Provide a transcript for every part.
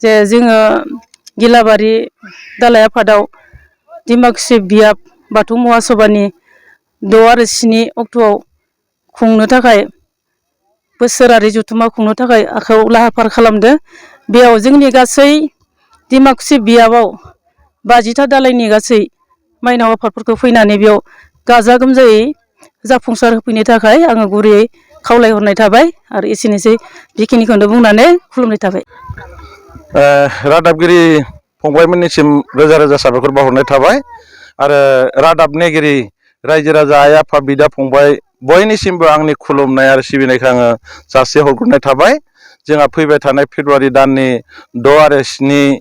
जे जोङो गिलाबारि दालाइ आफादाव डिमाकुसि बियाब बाथौ महासभानि 6 आरो 7 अक्ट'आव खुंनो थाखाय बोसोरारि जथुम्मा खुंनो थाखाय आखायाव लाहार फाहार खालामदों। बेयाव जोंनि गासै डिमाकुसि बियाबाव 50टा दालाइनि गासै माइनाव आफादफोरखौ फैनानै बेयाव गाजा गोमजायै जाफुंसार होफैनो थाखाय आङो गुरैयै खावलायहरनाय थाबाय आरो एसेनोसै बेखिनिखौनो बुंनानै खुलुमनाय थाबाय। रादाबगिरि फंबायमोननिसिम रोजा रोजा साबायखर बावहरनाय थाबाय आरो रादाब नेगिरि रायजो राजा आइ आफा बिदा फंबाय बयनिसिमबो आंनि खुलुमनाय आरो सिबिनायखौ आङो जासि हरग्रोनाय थाबाय। जोंहा फैबाय थानाय फेब्रुवारि दाननि 6 आरो 7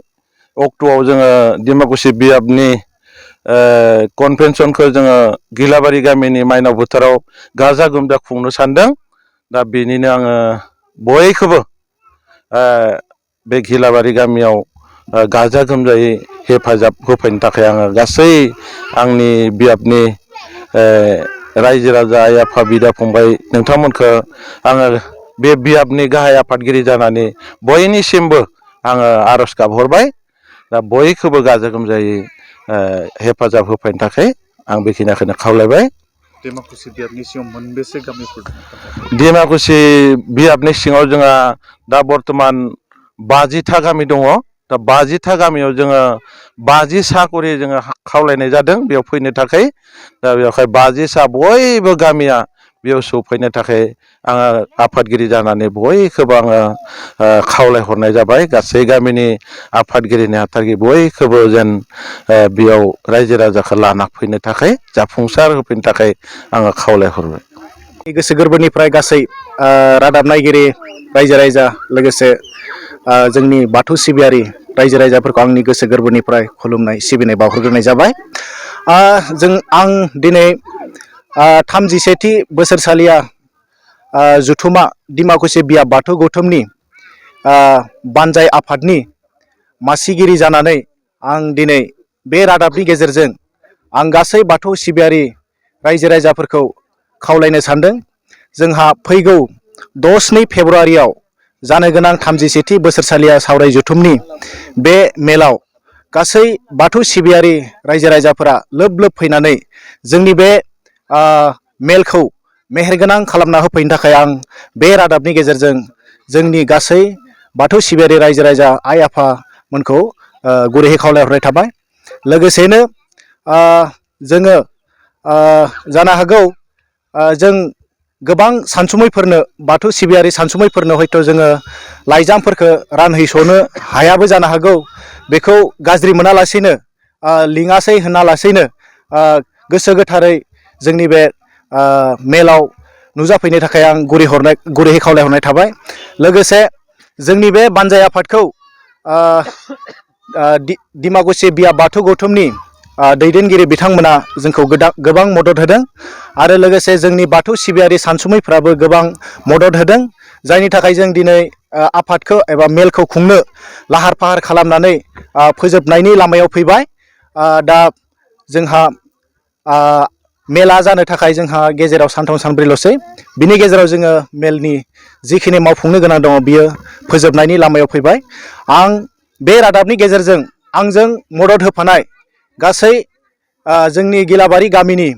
अक्ट'आव जोङो डिमाकुसि बियाबनि कनभेनसनखौ जोङो गिलाबारि गामिनि माइनाव बोथोराव गाजा गोमजा खुंनो सानदों। दा बेनिनो आङो बयखौबो बे गिलाबारि गामियाव गाजा गोमजायै हेफाजाब होफैनो थाखाय आङो गासै आंनि बियाबनि रायजो राजा आइ आफा बिदा फंबाय नोंथांमोनखौ आङो बे बियाबनि गाहाय आफादगिरि जानानै बयनिसिमबो आङो आर'ज गाबहरबाय। दा बयखौबो गाजा गोमजायै हेफाजाब होफैनो थाखाय आं बेखिनिखौनो खावलायबाय। डिमाकुसि बियाबनि सिङाव मोनबेसे गामिफोर दङ? डिमाकुसि बियाबनि सिङाव जोंहा दा बर्थमान 50टा गामि दङ। दा 50टा गामियाव जोङो 50 सा करि जोङो खावलायनाय जादों बेयाव फैनो थाखाय। दा बेवहाय 50 सा बयबो गामिया बेयाव सौफैनो थाखाय आङो आफादगिरि जानानै बयखौबो आङो खावलायहरनाय जाबाय। गासै गामिनि आफादगिरि नेहाथारगिरि बयखौबो जेन बेयाव रायजो राजाखौ लाना फैनो थाखाय जाफुंसार होफैनो थाखाय आङो खावलायहरबाय। गोसो गोरबोनिफ्राय गासै रादाब नायगिरि रायजो राजा लोगोसे जोंनि बाथौ सिबियारि रायजो राजाफोरखौ आंनि गोसो गोरबोनिफ्राय खुलुमनाय सिबिनाय बावहरग्रोनाय जाबाय। आं दिनै 31थि बोसोरसालिया जथुम्मा डिमाकुसि बियाब बाथौ गौथुमनि बानजाय आफादनि मासिगिरि जानानै आं दिनै बे रादाबनि गेजेरजों आं गासै बाथौ सिबियारि रायजो राजाफोरखौ खावलायनो सानदों। जोंहा फैगौ 6-2 फेब्रुवारियाव जानो गोनां 31थि बोसोरसालिया सावराय जथुमनि बे मेलाव गासै बाथौ सिबियारि रायजो राजाफोरा लोब लोब फैनानै जोंनि बे मेलखौ मेहेरगोनां खालामना होफैनो थाखाय आं बे रादाबनि गेजेरजों जोंनि गासै बाथौ सिबियारि रायजो राजा आइ आफामोनखौ गुरैयै खावलायहरनाय थाबाय। लोगोसेनो जोङो जानो हागौ जों गोबां सानसुमैफोरनो बाथौ सिबियारि सानसुमैफोरनो हयथ' जोङो लाइजामफोरखौ रानहैस'नो हायाबो जानो हागौ। बेखौ गाज्रि मोनालासेनो लिङासै होनालासेनो गोसो गोथारै जोंनि बे मेलाव नुजाफैनो थाखाय आं गुरैयै खावलायहरनाय थाबाय। लोगोसे जोंनि बे बानजाय आफादखौ डिमाकुसि बियाब बाथौ गौथुमनि दैदेनगिरि बिथांमोना जोंखौ गोबां मदद होदों आरो लोगोसे जोंनि बाथौ सिबियारि सानसुमैफ्राबो गोबां मदद होदों। जायनि थाखाय जों दिनै आफादखौ एबा मेलखौ खुंनो लाहार फाहार खालामनानै फोजोबनायनि लामायाव फैबाय। दा जोंहा मेला जानो थाखाय जोंहा गेजेराव सानथाम सानब्रैल'सै। बिनि गेजेराव जोङो मेलनि जिखिनि मावफुंनो गोनां दङ बियो फोजोबनायनि लामायाव फैबाय। आं बे रादाबनि गेजेरजों आंजों मदद होफानाय गासै जोंनि गिलाबारि गामिनि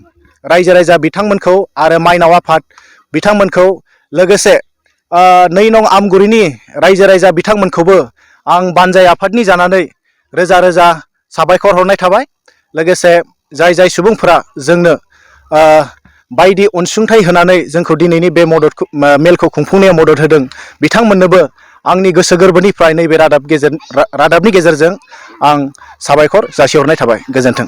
रायजो राजा बिथांमोनखौ आरो माइनाव आफाद बिथांमोनखौ लोगोसे 2 नं आमगुरिनि रायजो राजा बिथांमोनखौबो आं बानजाय आफादनि जानानै रोजा रोजा साबायखर हरनाय थाबाय। लोगोसे जाय सुबुंफोरा जोंनो बायदि अनसुंथाइ होनानै जोंखौ दिनैनि बे मेलखौ खुंफुंनायाव मदद होदों बिथांमोननोबो आंनि गोसो गोरबोनिफ्राय नैबे रादाबनि गेजेरजों आं साबायखर जासिहरनाय थाबाय। गोजोन्थों।